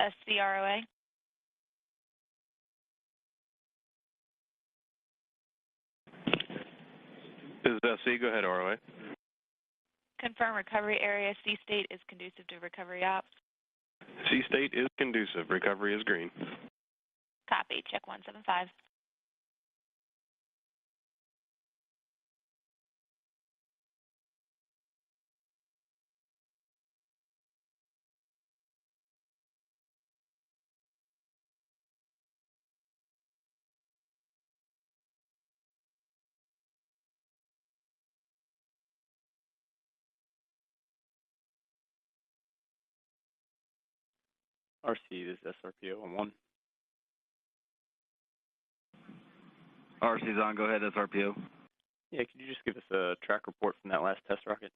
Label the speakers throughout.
Speaker 1: SCROA.
Speaker 2: This is SC. Go ahead, ROA.
Speaker 1: Confirm recovery area C state is conducive to recovery ops.
Speaker 2: C state is conducive. Recovery is green.
Speaker 1: Copy. Check 175.
Speaker 3: RC, this is SRPO on 1.
Speaker 4: RC's on. Go ahead, SRPO.
Speaker 3: Yeah, could you just give us a track report from that last test rocket?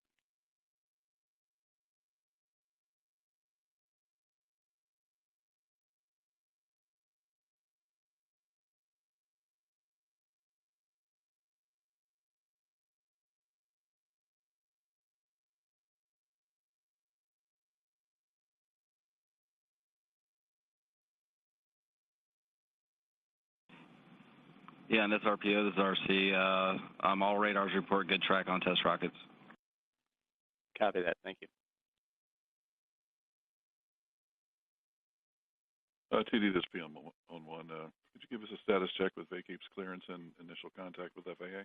Speaker 4: Yeah, and SRPO, this is RC. All radars report good track on test rockets.
Speaker 3: Copy that. Thank you.
Speaker 5: TD, this PM on 1. Could you give us a status check with VACAPE's clearance and initial contact with FAA?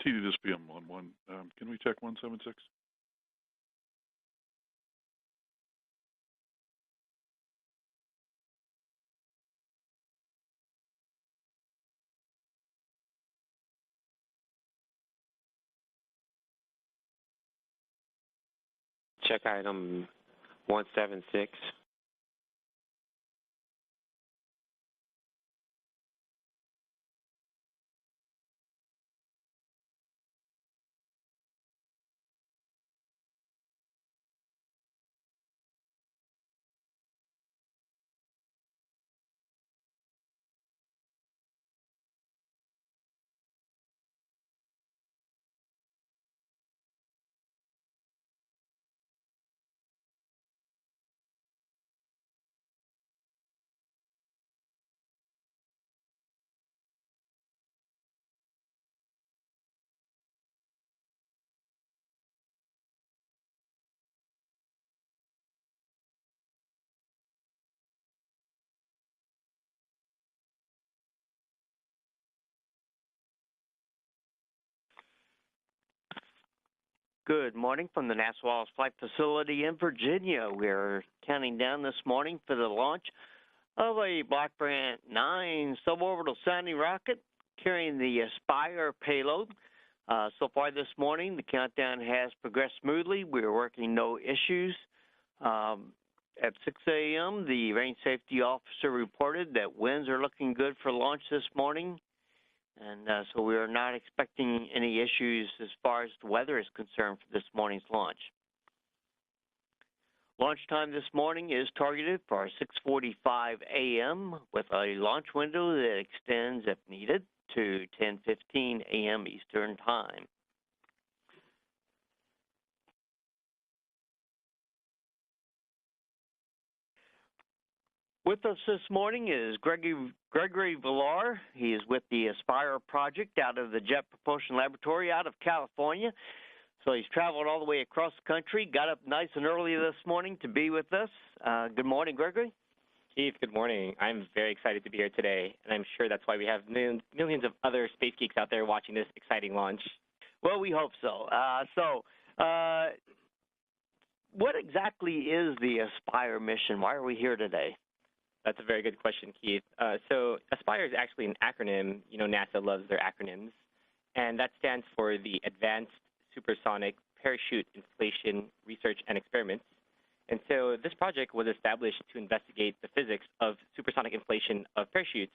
Speaker 5: TD, this PM on 1. Can we check 176?
Speaker 6: Check item 176.
Speaker 7: Good morning from the NASA Wallops Flight Facility in Virginia. We're counting down this morning for the launch of a Brant 9 suborbital sounding rocket carrying the Aspire payload. So far this morning, the countdown has progressed smoothly. We're working no issues. At 6 a.m., the range safety officer reported that winds are looking good for launch this morning. And so we are not expecting any issues as far as the weather is concerned for this morning's launch. Launch time this morning is targeted for 6:45 a.m. with a launch window that extends, if needed, to 10:15 a.m. Eastern Time. With us this morning is Gregory Villar. He is with the Aspire project out of the Jet Propulsion Laboratory out of California. So he's traveled all the way across the country, got up nice and early this morning to be with us. Good morning, Gregory.
Speaker 8: Chief, good morning. I'm very excited to be here today, and I'm sure that's why we have millions of other space geeks out there watching this exciting launch.
Speaker 7: Well, we hope so. What exactly is the Aspire mission? Why are we here today?
Speaker 8: That's a very good question, Keith. So ASPIRE is actually an acronym. You know, NASA loves their acronyms. And that stands for the Advanced Supersonic Parachute Inflation Research and Experiments. And so this project was established to investigate the physics of supersonic inflation of parachutes,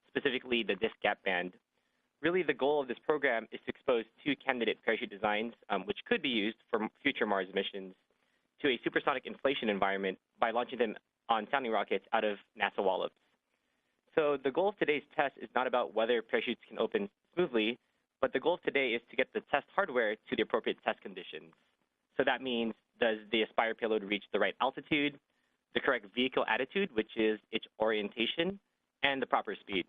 Speaker 8: specifically the disk gap band. Really, the goal of this program is to expose two candidate parachute designs, which could be used for future Mars missions, to a supersonic inflation environment by launching them on sounding rockets out of NASA Wallops. So the goal of today's test is not about whether parachutes can open smoothly, but the goal of today is to get the test hardware to the appropriate test conditions. So that means, does the Aspire payload reach the right altitude, the correct vehicle attitude, which is its orientation, and the proper speed?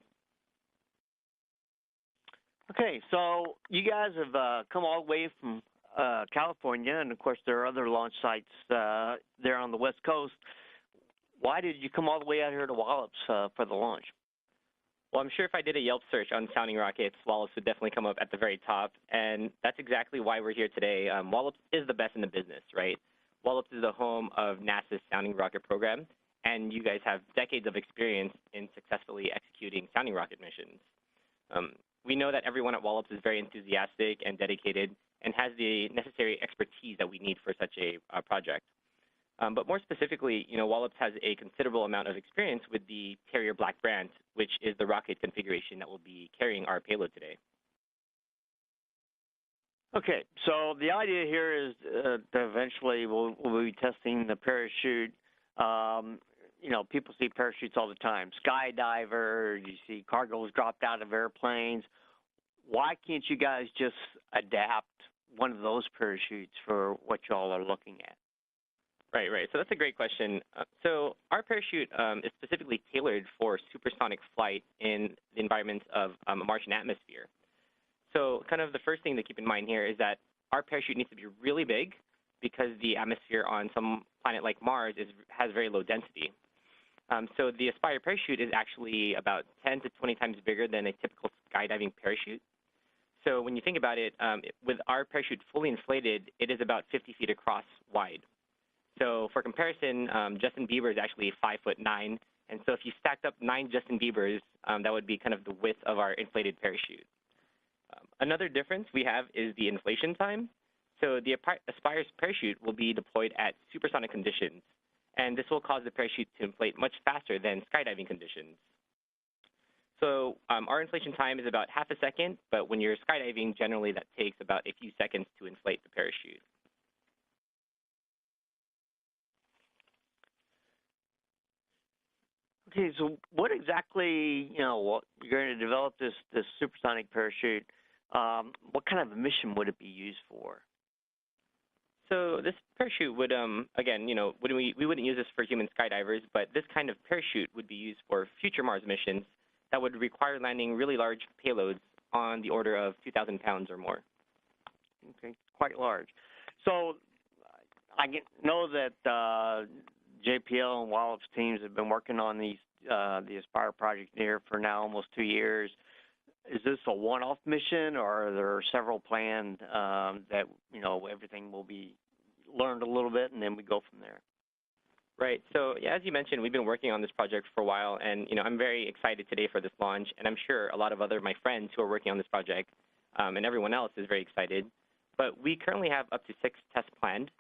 Speaker 7: Okay, so you guys have come all the way from California, and of course there are other launch sites there on the West Coast. Why did you come all the way out here to Wallops for the launch?
Speaker 8: Well, I'm sure if I did a Yelp search on sounding rockets, Wallops would definitely come up at the very top, and that's exactly why we're here today. Wallops is the best in the business, right? Wallops is the home of NASA's sounding rocket program, and you guys have decades of experience in successfully executing sounding rocket missions. We know that everyone at Wallops is very enthusiastic and dedicated and has the necessary expertise that we need for such a project. But more specifically, you know, Wallops has a considerable amount of experience with the carrier Black Brant, which is the rocket configuration that will be carrying our payload today.
Speaker 7: Okay, so the idea here is that eventually we'll be testing the parachute. You know, people see parachutes all the time. Skydivers, you see cargoes dropped out of airplanes. Why can't you guys just adapt one of those parachutes for what y'all are looking at?
Speaker 8: Right. So that's a great question. So our parachute is specifically tailored for supersonic flight in the environments of a Martian atmosphere. So kind of the first thing to keep in mind here is that our parachute needs to be really big because the atmosphere on some planet like Mars has very low density. So the Aspire parachute is actually about 10 to 20 times bigger than a typical skydiving parachute. So when you think about it, with our parachute fully inflated, it is about 50 feet across wide. So for comparison, Justin Bieber is actually 5'9", and so if you stacked up 9 Justin Biebers, that would be kind of the width of our inflated parachute. Another difference we have is the inflation time. So the Aspire's parachute will be deployed at supersonic conditions, and this will cause the parachute to inflate much faster than skydiving conditions. So our inflation time is about half a second, but when you're skydiving, generally that takes about a few seconds to inflate the parachute.
Speaker 7: Okay, so what exactly, you know, you're going to develop this supersonic parachute. What kind of a mission would it be used for?
Speaker 8: So this parachute would, again, you know, we wouldn't use this for human skydivers, but this kind of parachute would be used for future Mars missions that would require landing really large payloads on the order of 2,000 pounds or more.
Speaker 7: Okay, quite large. So I know that JPL and Wallops teams have been working on the Aspire project here for now almost 2 years. Is this a one-off mission, or are there several planned that, you know, everything will be learned a little bit and then we go from there?
Speaker 8: Right. So yeah, as you mentioned, we've been working on this project for a while, and you know, I'm very excited today for this launch, and I'm sure a lot of my friends who are working on this project and everyone else is very excited. But we currently have up to 6 tests planned,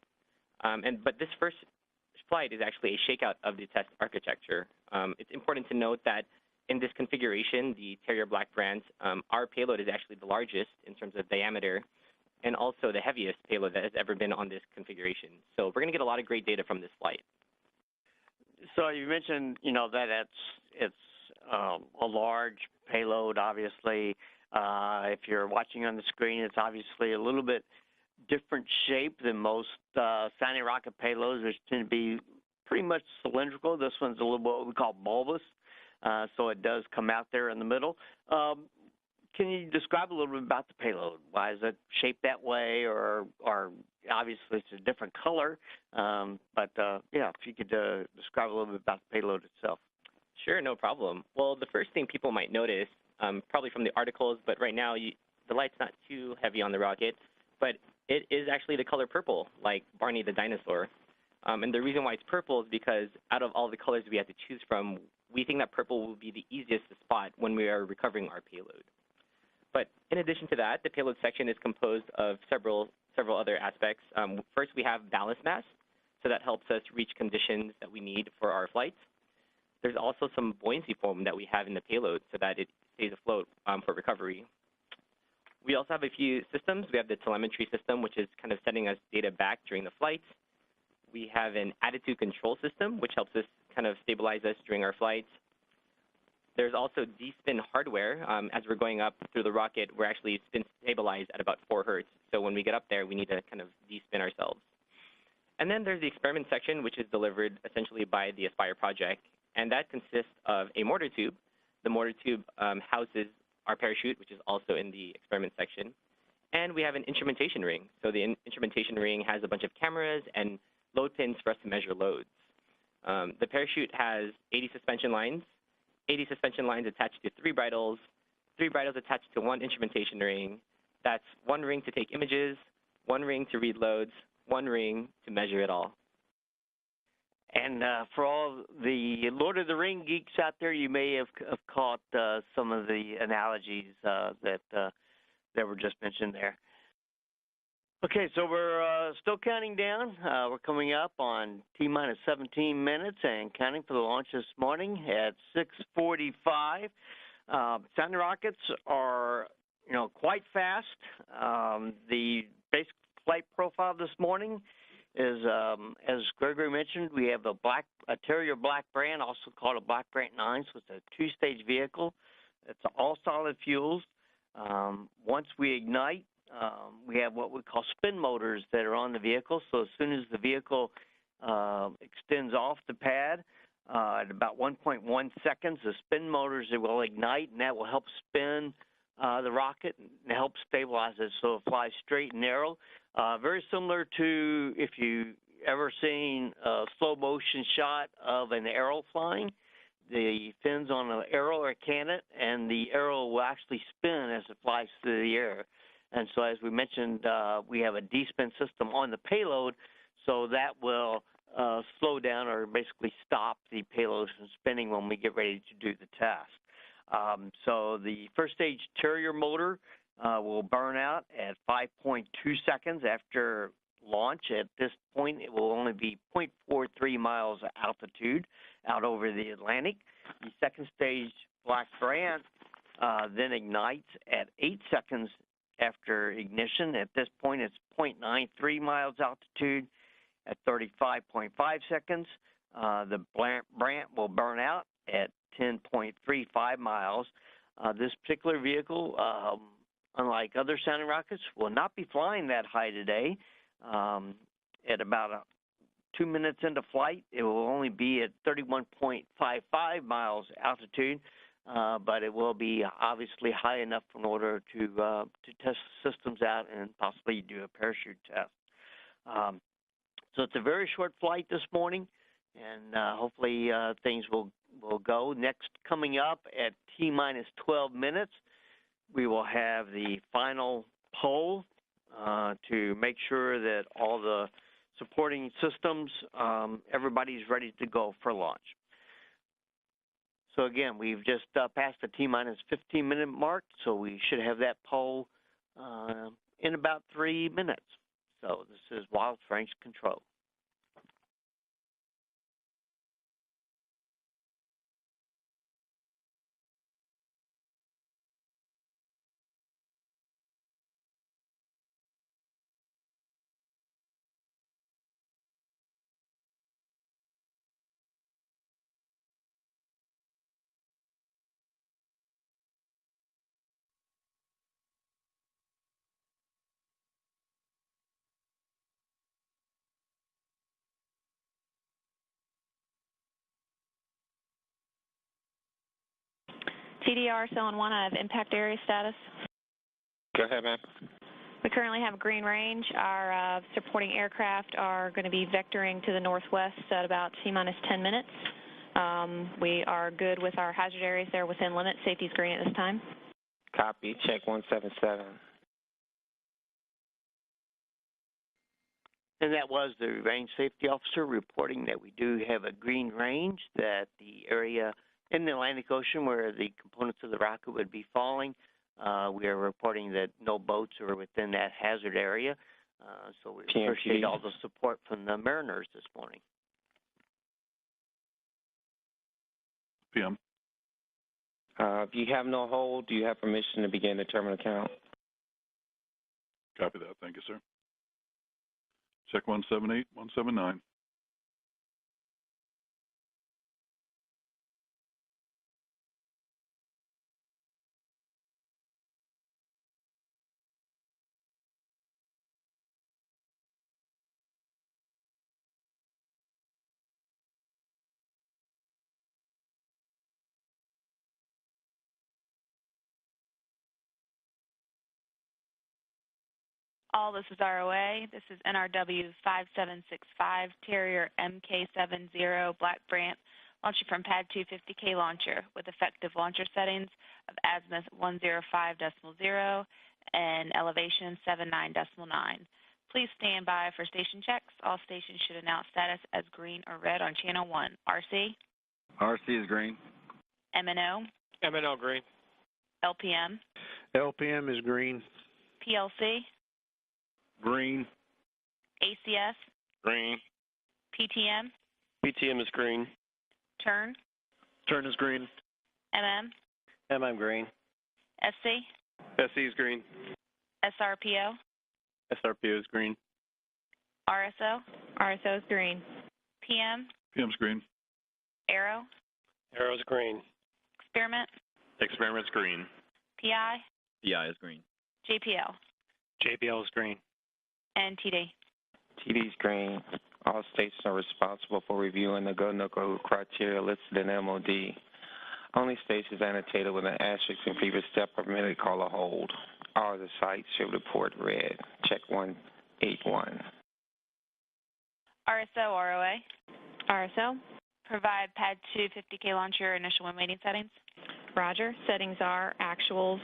Speaker 8: but this first flight is actually a shakeout of the test architecture. It's important to note that in this configuration, the Terrier Black Brant, our payload is actually the largest in terms of diameter and also the heaviest payload that has ever been on this configuration. So we're going to get a lot of great data from this flight.
Speaker 7: So you mentioned, you know, that it's a large payload, obviously. If you're watching on the screen, it's obviously a little bit different shape than most sounding rocket payloads, which tend to be pretty much cylindrical. This one's a little bit what we call bulbous, so it does come out there in the middle. Can you describe a little bit about the payload? Why is it shaped that way, or obviously it's a different color, but yeah, if you could describe a little bit about the payload itself.
Speaker 8: Sure, no problem. Well, the first thing people might notice, probably from the articles, but right now the light's not too heavy on the rocket, but it is actually the color purple, like Barney the dinosaur. And the reason why it's purple is because out of all the colors we have to choose from, we think that purple will be the easiest to spot when we are recovering our payload. But in addition to that, the payload section is composed of several other aspects. First, we have ballast mass, so that helps us reach conditions that we need for our flights. There's also some buoyancy foam that we have in the payload so that it stays afloat for recovery. We also have a few systems. We have the telemetry system, which is kind of sending us data back during the flights. We have an attitude control system, which helps us kind of stabilize us during our flights. There's also D-spin hardware. As we're going up through the rocket, we're actually spin stabilized at about 4 hertz. So when we get up there, we need to kind of de-spin ourselves. And then there's the experiment section, which is delivered essentially by the Aspire project. And that consists of a motor tube. The motor tube houses our parachute, which is also in the experiment section. And we have an instrumentation ring. So the instrumentation ring has a bunch of cameras and load pins for us to measure loads. The parachute has 80 suspension lines attached to 3 bridles, 3 bridles attached to 1 instrumentation ring. That's 1 ring to take images, 1 ring to read loads, 1 ring to measure it all.
Speaker 7: And for all the Lord of the Ring geeks out there, you may have caught some of the analogies that were just mentioned there. Okay, so we're still counting down. We're coming up on T-minus 17 minutes and counting for the launch this morning at 6:45. Sounding rockets are, quite fast. The basic flight profile this morning is, as Gregory mentioned, we have a Terrier Black Brant, also called a Black Brant 9, so it's a 2-stage vehicle. It's all solid fuels. Once we ignite, we have what we call spin motors that are on the vehicle. So as soon as the vehicle extends off the pad, at about 1.1 seconds, the spin motors will ignite, and that will help spin the rocket and help stabilize it so it flies straight and narrow. Very similar to if you ever seen a slow motion shot of an arrow flying. The fins on the arrow are canted, and the arrow will actually spin as it flies through the air. And so as we mentioned, we have a D-spin system on the payload, so that will slow down or basically stop the payload from spinning when we get ready to do the test. So the first stage Terrier motor will burn out at 5.2 seconds after launch. At this point, it will only be 0.43 miles altitude out over the Atlantic. The second stage Black Brant then ignites at 8 seconds after ignition. At this point, it's 0.93 miles altitude at 35.5 seconds. The Brant will burn out at 10.35 miles. This particular vehicle, unlike other sounding rockets, will not be flying that high today. At about 2 minutes into flight, it will only be at 31.55 miles altitude, but it will be obviously high enough in order to test the systems out and possibly do a parachute test. So it's a very short flight this morning, and hopefully things will go. Next, coming up at T-minus 12 minutes, we will have the final poll to make sure that all the supporting systems, everybody's ready to go for launch. So again, we've just passed the T-minus 15-minute mark, so we should have that poll in about 3 minutes. So this is Wallops Range Control.
Speaker 1: TDR, Zone 1, I have impact area status.
Speaker 6: Go ahead, ma'am.
Speaker 1: We currently have a green range. Our supporting aircraft are going to be vectoring to the northwest at about T-minus 10 minutes. We are good with our hazard areas there within limits. Safety's green at this time.
Speaker 6: Copy. Check 177.
Speaker 7: And that was the range safety officer reporting that we do have a green range, that the area in the Atlantic Ocean where the components of the rocket would be falling, we are reporting that no boats are within that hazard area. So we appreciate all the support from the mariners this morning.
Speaker 5: PM.
Speaker 6: If you have no hold, do you have permission to begin the terminal count?
Speaker 5: Copy that. Thank you, sir. Check 178, 179.
Speaker 9: All, this is ROA. This is NRW 5765, Terrier MK70, Black Brant, launching from pad 250K launcher with effective launcher settings of azimuth 105.0 and elevation 79.9. Please stand by for station checks. All stations should announce status as green or red on channel 1. RC?
Speaker 3: RC is green.
Speaker 9: MNO?
Speaker 2: MNO green.
Speaker 9: LPM?
Speaker 2: LPM is green.
Speaker 9: PLC?
Speaker 3: Green.
Speaker 9: ACS?
Speaker 2: Green.
Speaker 9: PTM?
Speaker 2: PTM is green.
Speaker 9: Turn?
Speaker 2: Turn is green.
Speaker 9: MM?
Speaker 3: green.
Speaker 9: SC?
Speaker 2: SE is green.
Speaker 9: SRPO?
Speaker 3: SRPO is green.
Speaker 9: RSO?
Speaker 1: RSO is green.
Speaker 9: PM?
Speaker 5: PM's green.
Speaker 9: Arrow?
Speaker 2: Arrow's green.
Speaker 9: Experiment?
Speaker 2: Experiment's green.
Speaker 9: PI?
Speaker 3: PI is green.
Speaker 9: JPL?
Speaker 2: JPL is green.
Speaker 9: And TD?
Speaker 6: TD's green. All stations are responsible for reviewing the go-no-go criteria listed in MOD. Only stations annotated with an asterisk in previous step permitted call a hold. All the sites should report red. Check 181.
Speaker 9: RSO, ROA?
Speaker 1: RSO. Provide pad 250K launcher initial wind waiting settings. Roger. Settings are actuals,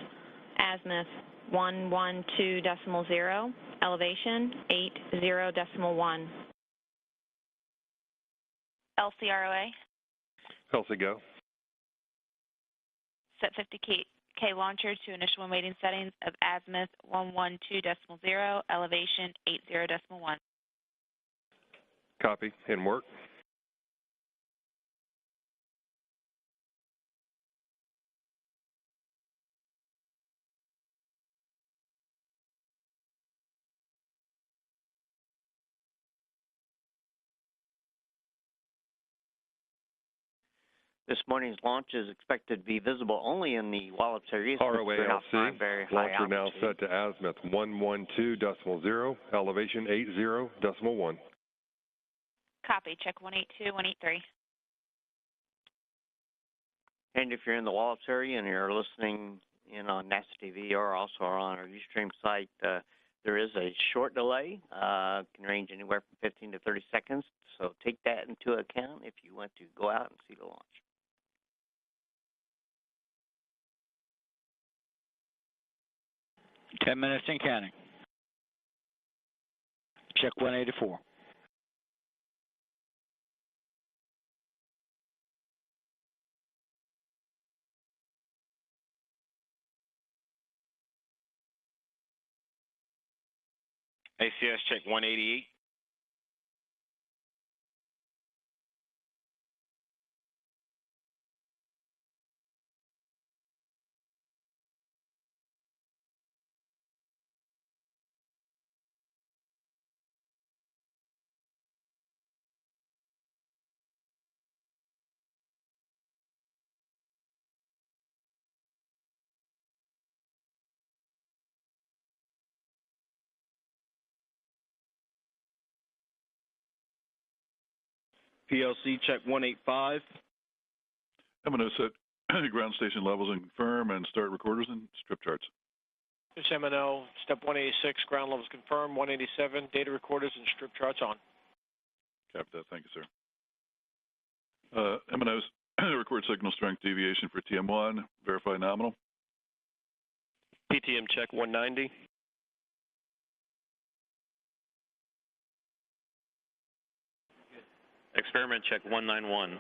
Speaker 1: azimuth 112.0, elevation 80.1.
Speaker 9: LCROA?
Speaker 2: Healthy go.
Speaker 9: Set 50K launcher to initial wind waiting settings of azimuth 112.0, elevation 80.1.
Speaker 2: Copy. In work.
Speaker 7: This morning's launch is expected to be visible only in the Wallops area.
Speaker 10: ROALC, launcher now set to azimuth 112.0, elevation 80.1.
Speaker 9: Copy. Check 182, 183.
Speaker 7: And if you're in the Wallops area and you're listening in on NASA TV or also on our Ustream site, there is a short delay. Can range anywhere from 15 to 30 seconds. So take that into account if you want to go out and see the launch.
Speaker 11: Ten minutes and counting. Check 184.
Speaker 6: ACS check 188.
Speaker 3: PLC check 185.
Speaker 5: MNO set ground station levels and confirm and start recorders and strip charts.
Speaker 12: This MNO, step 186, ground levels confirmed, 187, data recorders and strip charts on.
Speaker 5: Copy that. Thank you, sir. MNOs record signal strength deviation for TM1, verify nominal.
Speaker 2: PTM check 190. Experiment check 191.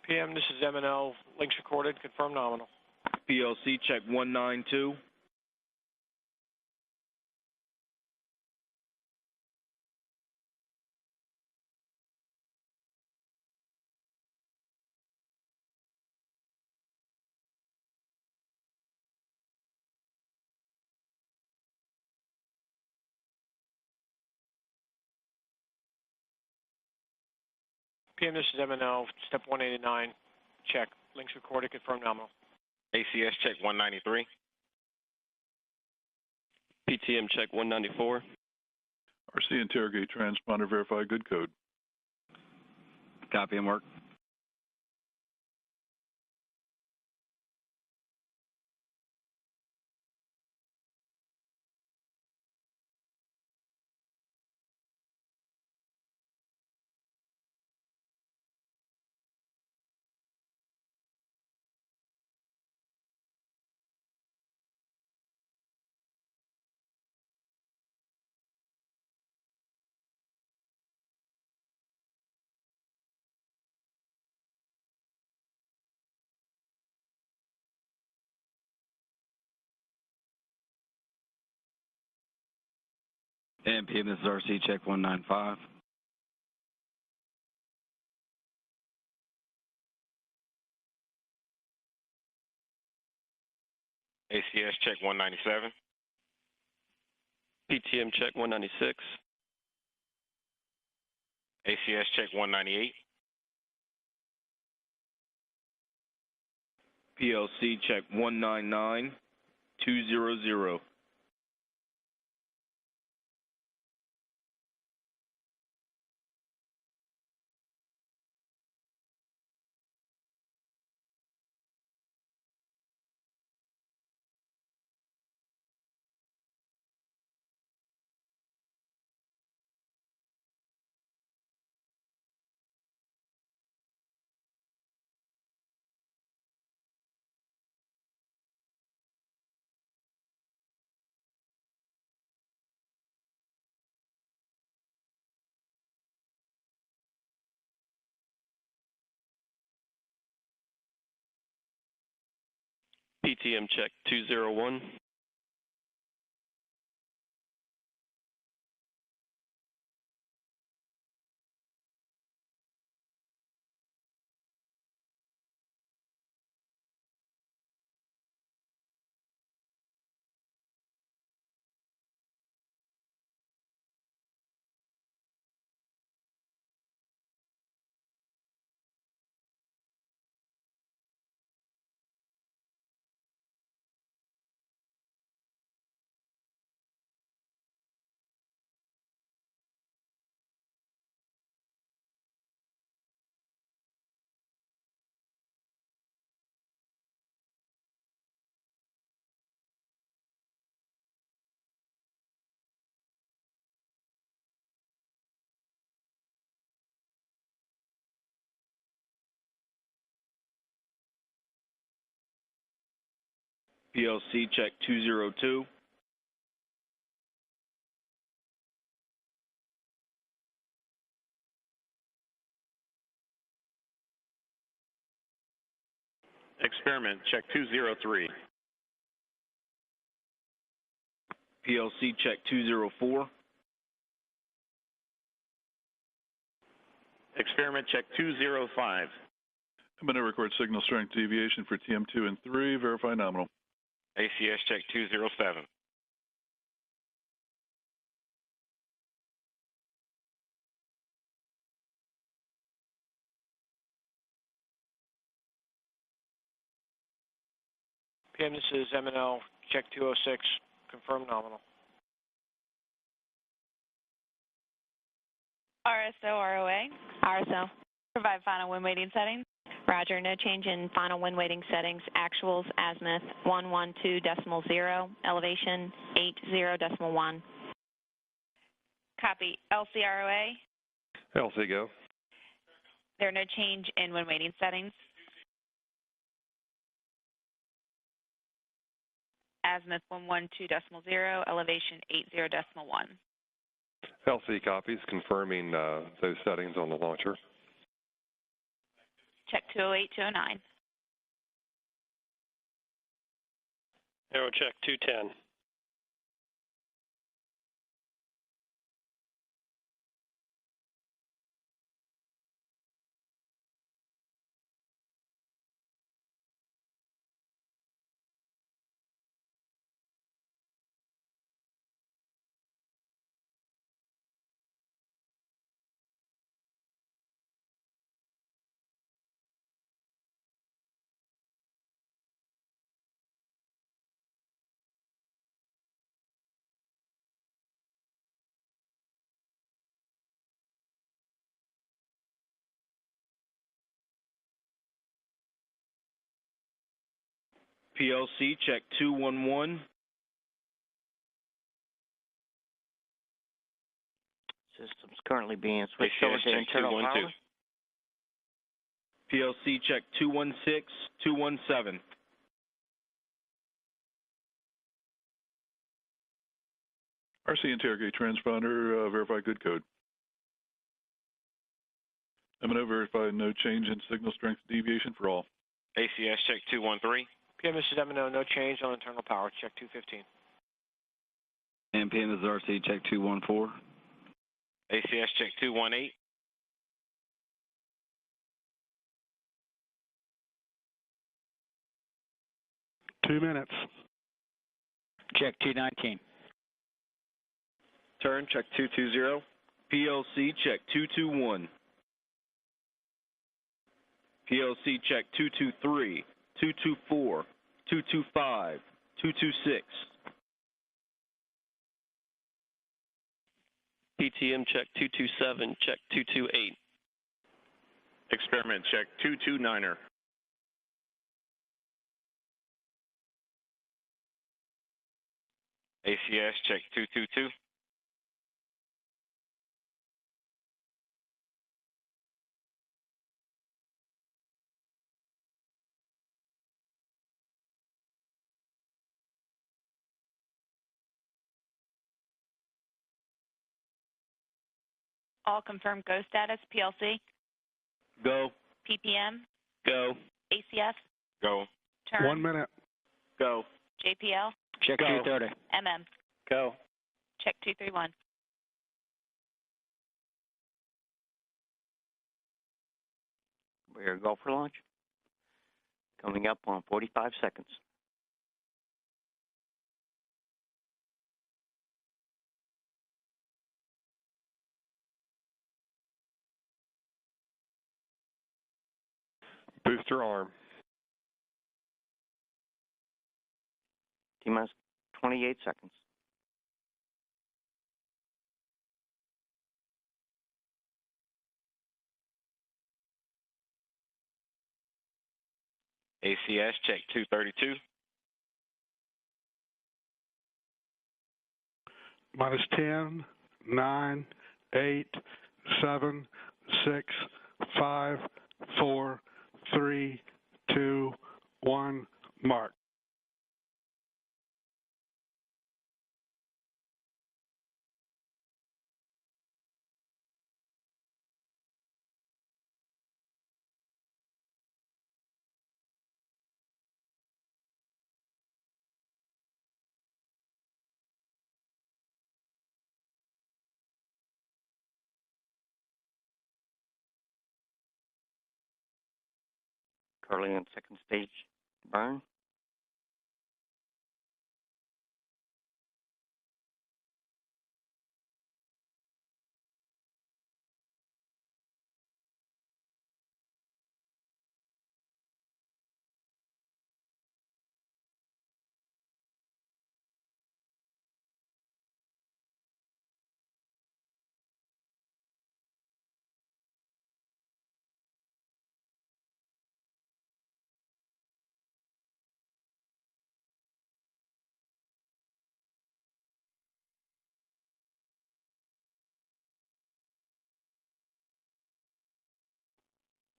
Speaker 12: PM, this is M&L. Links recorded. Confirm nominal.
Speaker 13: PLC check 192.
Speaker 12: PM, this is M&L. Step 189. Check. Links recorded. Confirm nominal.
Speaker 2: ACS check 193. PTM check 194.
Speaker 5: RC interrogate transponder, verify good code.
Speaker 4: Copy and work. And PM, this is RC check 195.
Speaker 2: ACS check 197. PTM check 196. ACS check 198.
Speaker 13: PLC check 199200.
Speaker 2: PTM check 201.
Speaker 13: PLC check 202.
Speaker 2: Experiment check 203.
Speaker 13: PLC check 204.
Speaker 2: Experiment check 205.
Speaker 5: I'm going to record signal strength deviation for TM2 and 3, verify nominal.
Speaker 2: ACS check 207.
Speaker 12: PM, this is M&L. Check 206. Confirm nominal.
Speaker 9: RSO, ROA.
Speaker 1: RSO.
Speaker 9: Provide final wind waiting settings.
Speaker 1: Roger, no change in final wind waiting settings. Actuals, azimuth 112.0, elevation 80.1.
Speaker 9: Copy. LCROA.
Speaker 10: LC go.
Speaker 9: There are no change in wind waiting settings. azimuth 112.0, elevation 80.1.
Speaker 10: LC copies confirming those settings on the launcher.
Speaker 9: Check 208, 209.
Speaker 14: Aerocheck 210.
Speaker 13: PLC check 211.
Speaker 7: System's currently being switched over to internal power.
Speaker 13: PLC check 216, 217.
Speaker 5: RC interrogate transponder, verify good code. M&O verify no change in signal strength deviation for all.
Speaker 2: ACS check 213.
Speaker 12: PM, this is M&O, no change on internal power, check 215.
Speaker 4: And PM, this is RC, check 214.
Speaker 2: ACS check 218.
Speaker 11: Two minutes. Check 219.
Speaker 13: Turn check 220. PLC check 221. PLC check 223, 224, 225, 226.
Speaker 14: PTM check 227, check 228.
Speaker 2: Experiment check 229er. ACS check 222.
Speaker 9: All confirmed go status, PLC,
Speaker 13: Go.
Speaker 9: PPM,
Speaker 14: Go.
Speaker 9: ACF,
Speaker 2: Go.
Speaker 9: turn,
Speaker 11: 1 minute.
Speaker 13: Go.
Speaker 9: JPL,
Speaker 11: Check 230.
Speaker 9: MM,
Speaker 14: Go.
Speaker 9: check 231.
Speaker 7: We're go for launch. Coming up on 45 seconds.
Speaker 10: Booster arm.
Speaker 7: T-minus 28 seconds.
Speaker 2: ACS check 232.
Speaker 11: Minus 10, 9, 8, 7, 6, 5, 4, 3, 2, 1, mark.
Speaker 7: Currently on second stage burn.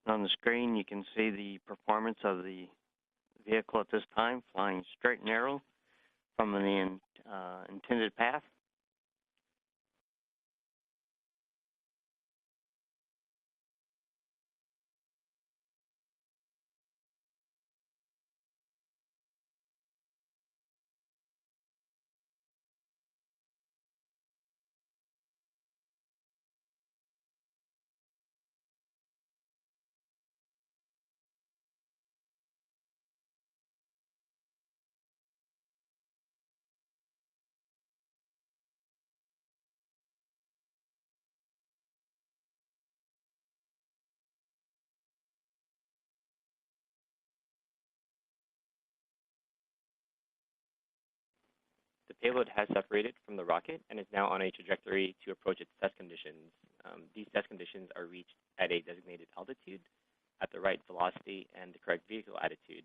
Speaker 7: On the screen, you can see the performance of the vehicle at this time, flying straight and narrow, from the intended path.
Speaker 8: The payload has separated from the rocket and is now on a trajectory to approach its test conditions. These test conditions are reached at a designated altitude, at the right velocity, and the correct vehicle attitude.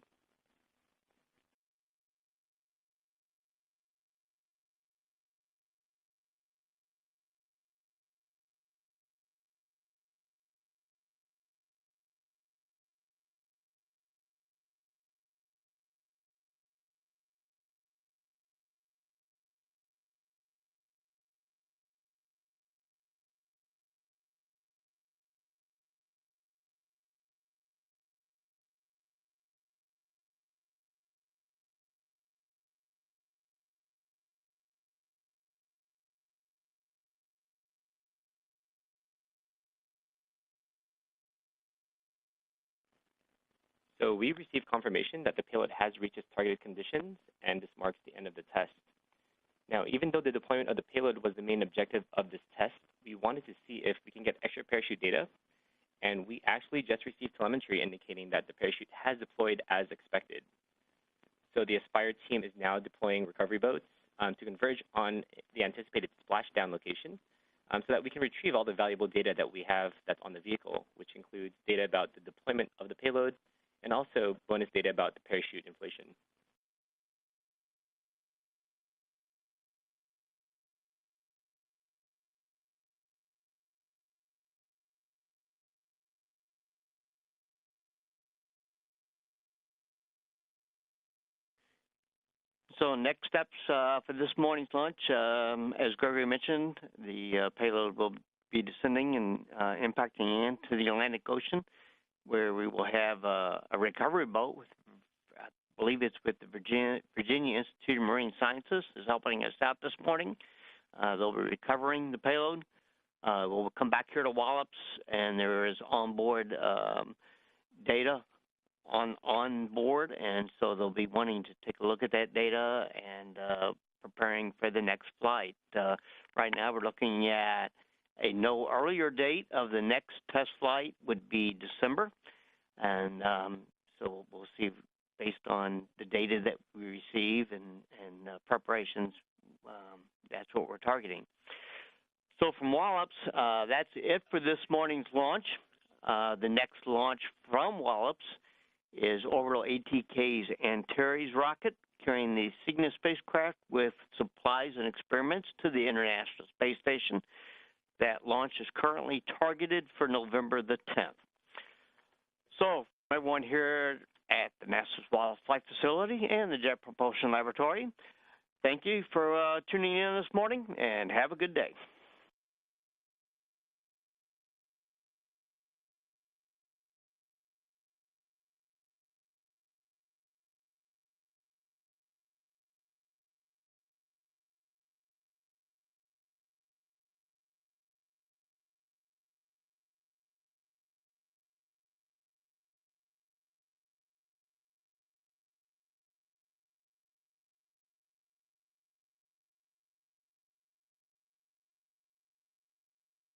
Speaker 8: So we received confirmation that the payload has reached its targeted conditions, and this marks the end of the test. Now, even though the deployment of the payload was the main objective of this test, we wanted to see if we can get extra parachute data, and we actually just received telemetry indicating that the parachute has deployed as expected. So the Aspire team is now deploying recovery boats to converge on the anticipated splashdown location so that we can retrieve all the valuable data that we have that's on the vehicle, which includes data about the deployment of the payload and also bonus data about the parachute inflation.
Speaker 7: So next steps for this morning's launch, as Gregory mentioned, the payload will be descending and impacting into the Atlantic Ocean, where we will have a recovery boat with, I believe it's with the Virginia Institute of Marine Sciences, is helping us out this morning. They'll be recovering the payload. We'll come back here to Wallops, and there is onboard data on board, and so they'll be wanting to take a look at that data and preparing for the next flight. Right now, we're looking at a no earlier date of the next test flight would be December, and so we'll see based on the data that we receive and preparations. That's what we're targeting. So from Wallops, that's it for this morning's launch. The next launch from Wallops is Orbital ATK's Antares rocket, carrying the Cygnus spacecraft with supplies and experiments to the International Space Station. That launch is currently targeted for November the 10th. So, everyone here at the NASA's Wallops Flight Facility and the Jet Propulsion Laboratory, thank you for tuning in this morning, and have a good day.